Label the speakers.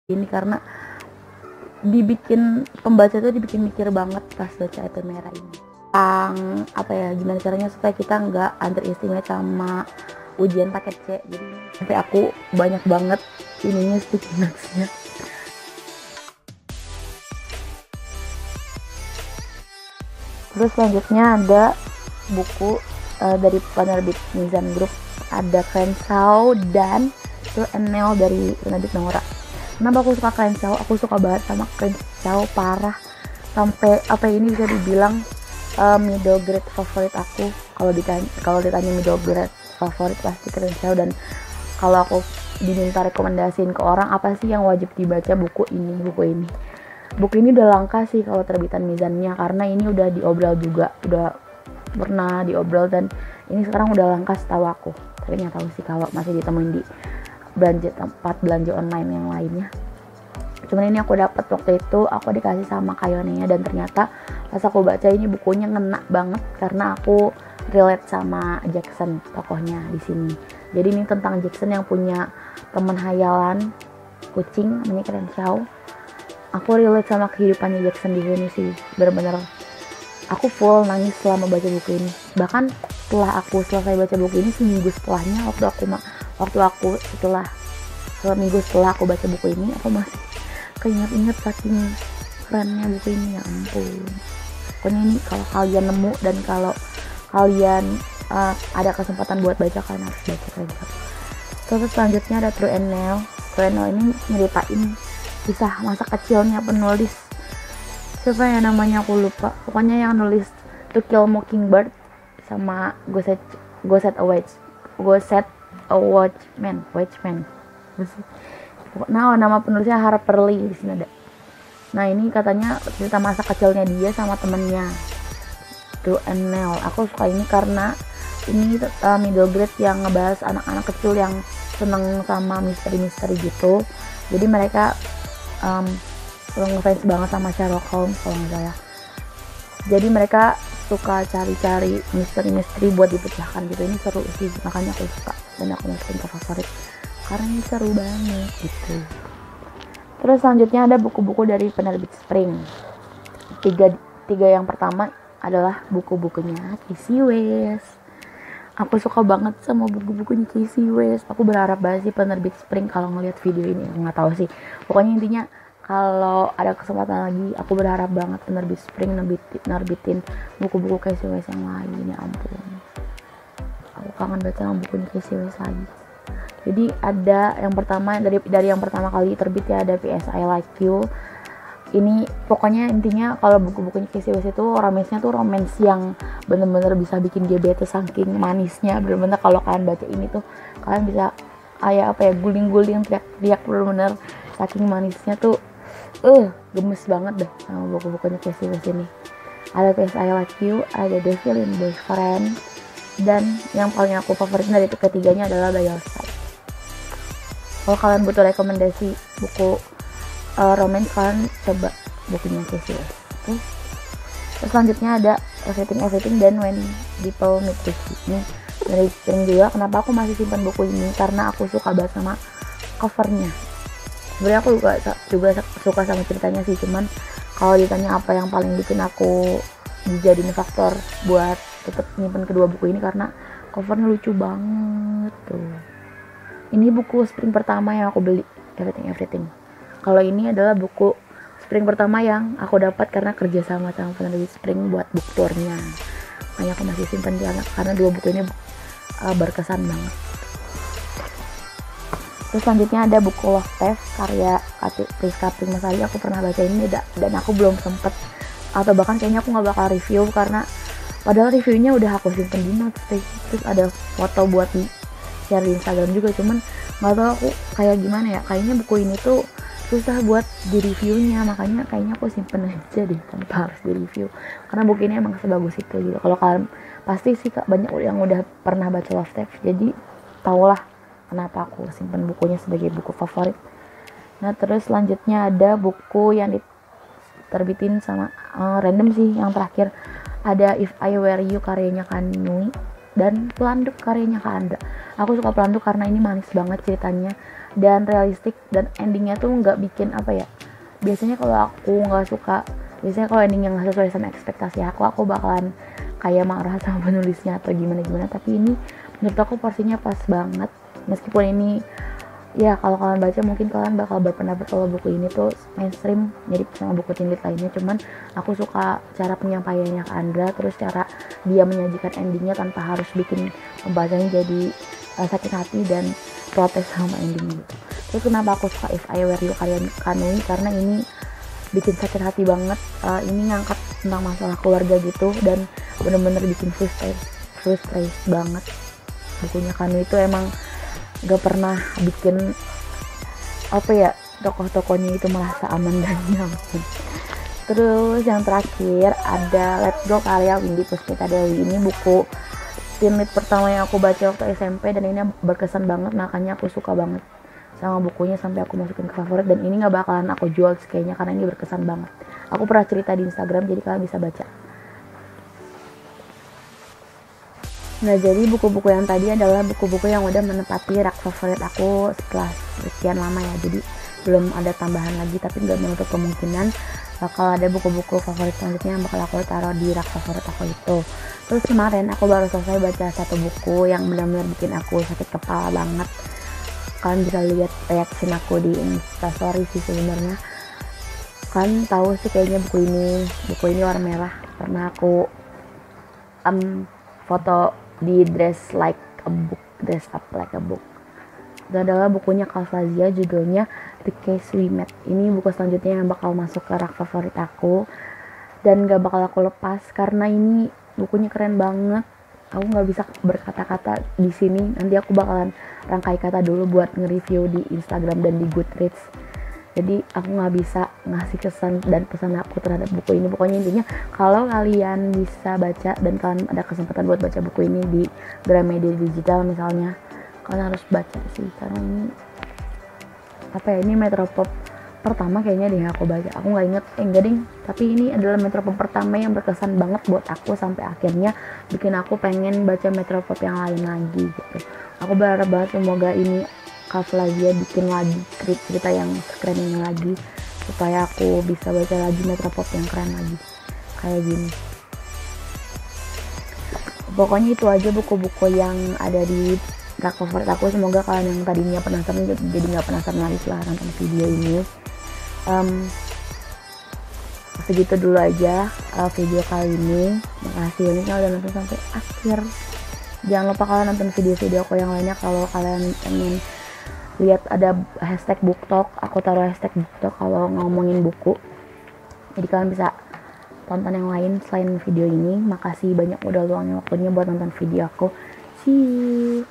Speaker 1: ini karena dibikin pembaca tuh dibikin mikir banget pas baca Itu Merah ini. Apa ya, gimana caranya supaya kita nggak underestimate sama ujian paket C. Jadi sampai aku banyak banget ininya sticky notes-nya. Terus selanjutnya ada buku dari penerbit Mizan Group, ada Crenshaw dan Nell dari penerbit Nora. Kenapa aku suka Crenshaw? Aku suka banget sama Crenshaw parah, sampai apa ini bisa dibilang middle grade favorit aku. Kalau ditanya middle grade favorit pasti Crenshaw. Dan kalau aku diminta rekomendasiin ke orang apa sih yang wajib dibaca, buku ini udah langka sih kalau terbitan Mizannya, karena ini udah diobrol juga, udah pernah diobrol, dan ini sekarang udah langka setahu aku. Tapi nggak tahu sih kalau masih ditemuin di tempat belanja online yang lainnya. Cuman ini aku dapat waktu itu, aku dikasih sama Kayonenya, dan ternyata pas aku baca ini bukunya ngena banget karena aku relate sama Jackson tokohnya di sini. Jadi ini tentang Jackson yang punya teman hayalan kucing namanya Crenshaw. Aku relate sama kehidupannya Jackson di sini sih, benar-benar aku full nangis selama baca buku ini. Bahkan setelah aku selesai baca buku ini, seminggu setelahnya seminggu setelah aku baca buku ini, aku masih keinget-inget saking kerennya buku ini, ya ampun. Pokoknya ini kalau kalian nemu dan kalau kalian ada kesempatan buat baca, kalian harus baca Crenshaw. Terus selanjutnya ada True and Nell. True and Nell ini nyeritain kisah masa kecilnya penulis, siapa ya namanya aku lupa, pokoknya yang nulis To Kill Mockingbird sama Go Set a Watchman. Nah, nama penulisnya Harper Lee di sini ada. Nah, ini katanya cerita masa kecilnya dia sama temennya, True and Nell. Aku suka ini karena ini middle grade yang ngebahas anak-anak kecil yang seneng sama misteri-misteri gitu. Jadi mereka ngefans banget sama Sherlock Holmes kalau nggak salah. Jadi mereka suka cari-cari misteri-misteri buat dipecahkan gitu. Ini seru sih, makanya aku suka dan aku masukin ke favorit karena ini seru banget gitu. Terus selanjutnya ada buku-buku dari penerbit Spring. Tiga yang pertama adalah buku-bukunya Casey West. Aku suka banget sama buku-bukunya Casey West. Aku berharap banget sih penerbit Spring kalau ngeliat video ini, nggak tahu sih. Pokoknya intinya kalau ada kesempatan lagi, aku berharap banget penerbit Spring nerbitin buku-buku Casey West yang lain. Ya ampun, aku kangen banget sama bukunya Casey West lagi. Jadi ada yang pertama dari yang pertama kali terbit ya, ada PS I Like You. Ini pokoknya intinya kalau buku-bukunya Casey West itu romansnya tuh romans yang bener-bener bisa bikin diabetes saking manisnya. Bener-bener kalau kalian baca ini tuh kalian bisa kayak apa ya, guling-guling, teriak-teriak, bener-bener saking manisnya tuh. Gemes banget deh sama buku-bukunya Casey West ini. Ada PS I Like You, ada Devil in Boyfriend, dan yang paling aku favorit dari ketiganya adalah By Your Side. Kalau kalian butuh rekomendasi buku romance, kalian coba bukunya Casey West. Okay? Terus selanjutnya ada Everything dan When People Meet Lucy. Ini dari Spring juga. Kenapa aku masih simpan buku ini? Karena aku suka banget sama covernya. Sebenarnya aku juga suka sama ceritanya sih, cuman kalau ditanya apa yang paling bikin aku dijadiin faktor buat tetap nyimpen kedua buku ini, karena covernya lucu banget tuh. Ini buku Spring pertama yang aku beli, Everything. Kalau ini adalah buku Spring pertama yang aku dapat karena kerja sama penerbit Spring buat book tournya. Makanya aku masih simpan karena dua buku ini berkesan banget. Terus selanjutnya ada buku Love Test karya Priska Primasari. Aku pernah baca ini dan aku belum sempet, atau bahkan kayaknya aku nggak bakal review karena padahal reviewnya udah aku simpen di notes deh. Terus ada foto buat di share di Instagram juga, cuman nggak tahu aku kayak gimana ya. Kayaknya buku ini tuh susah buat di reviewnya, makanya kayaknya aku simpen aja deh tanpa harus di review karena buku ini emang sebagus itu gitu. Kalau kalian pasti sih banyak yang udah pernah baca Love Test, jadi tahulah kenapa aku simpen bukunya sebagai buku favorit. Nah, terus selanjutnya ada buku yang diterbitin sama random sih, yang terakhir ada If I Were You karyanya Kanui dan Pelanduk karyanya Kak Andra. Aku suka Pelanduk karena ini manis banget ceritanya dan realistik, dan endingnya tuh nggak bikin apa ya, biasanya kalau aku nggak suka, biasanya kalau ending yang nggak sesuai sama ekspektasi aku bakalan kayak marah sama penulisnya atau gimana, tapi ini menurut aku porsinya pas banget. Meskipun ini ya kalau kalian baca mungkin kalian bakal berpendapat kalau buku ini tuh mainstream mirip sama buku teen lit lainnya, cuman aku suka cara penyampaiannya ke Andra, terus cara dia menyajikan endingnya tanpa harus bikin pembacanya jadi sakit hati dan protes sama endingnya gitu. Terus kenapa aku suka If I Were You Kanui, karena ini bikin sakit hati banget. Ini ngangkat tentang masalah keluarga gitu dan bener-bener bikin frustrate banget. Bukunya Kanui itu emang gak pernah bikin apa ya, tokoh-tokohnya itu merasa aman dan nyaman. Terus yang terakhir ada Let's Go karya Windy Puspita Dewi. Ini buku teen lit pertama yang aku baca waktu SMP dan ini berkesan banget, makanya aku suka banget sama bukunya sampai aku masukin ke favorit, dan ini gak bakalan aku jual kayaknya karena ini berkesan banget. Aku pernah cerita di Instagram, jadi kalian bisa baca. Nah, jadi buku-buku yang tadi adalah buku-buku yang udah menempati rak favorit aku setelah sekian lama ya, jadi belum ada tambahan lagi, tapi gak menutup kemungkinan bakal ada buku-buku favorit selanjutnya yang bakal aku taruh di rak favorit aku itu. Terus kemarin aku baru selesai baca satu buku yang benar-benar bikin aku sakit kepala banget. Kalian bisa lihat reaction aku di Instastory sih sebenarnya. Kan tahu sih kayaknya buku ini warna merah. Pernah aku foto di dress up like a book. Itu adalah bukunya Kalfazia, judulnya The Case We Met. Ini buku selanjutnya yang bakal masuk ke rak favorit aku dan gak bakal aku lepas karena ini bukunya keren banget. Aku nggak bisa berkata-kata di sini. Nanti aku bakalan rangkai kata dulu buat nge-review di Instagram dan di Goodreads. Jadi aku nggak bisa ngasih kesan dan pesan aku terhadap buku ini. Pokoknya intinya kalau kalian bisa baca dan kalian ada kesempatan buat baca buku ini di Gramedia digital misalnya, kalian harus baca sih karena ini apa ya, ini Metropop pertama kayaknya deh aku baca. Aku nggak inget enggak ding, tapi ini adalah Metropop pertama yang berkesan banget buat aku sampai akhirnya bikin aku pengen baca Metropop yang lain lagi gitu. Aku berharap banget semoga ini Kalfazia bikin lagi cerita yang keren ini lagi supaya aku bisa baca lagi Metropop yang keren lagi kayak gini. Pokoknya itu aja buku-buku yang ada di rak favorit aku. Semoga kalian yang tadinya penasaran jadi nggak penasaran lagi setelah nonton video ini. Segitu dulu aja video kali ini. Makasih banyak yang udah nonton sampai akhir. Jangan lupa kalian nonton video-video aku yang lainnya. Kalau kalian pengen lihat ada hashtag BookTalk, aku taruh hashtag BookTalk kalau ngomongin buku. Jadi kalian bisa tonton yang lain selain video ini. Makasih banyak udah luangin waktunya buat nonton video aku. See you.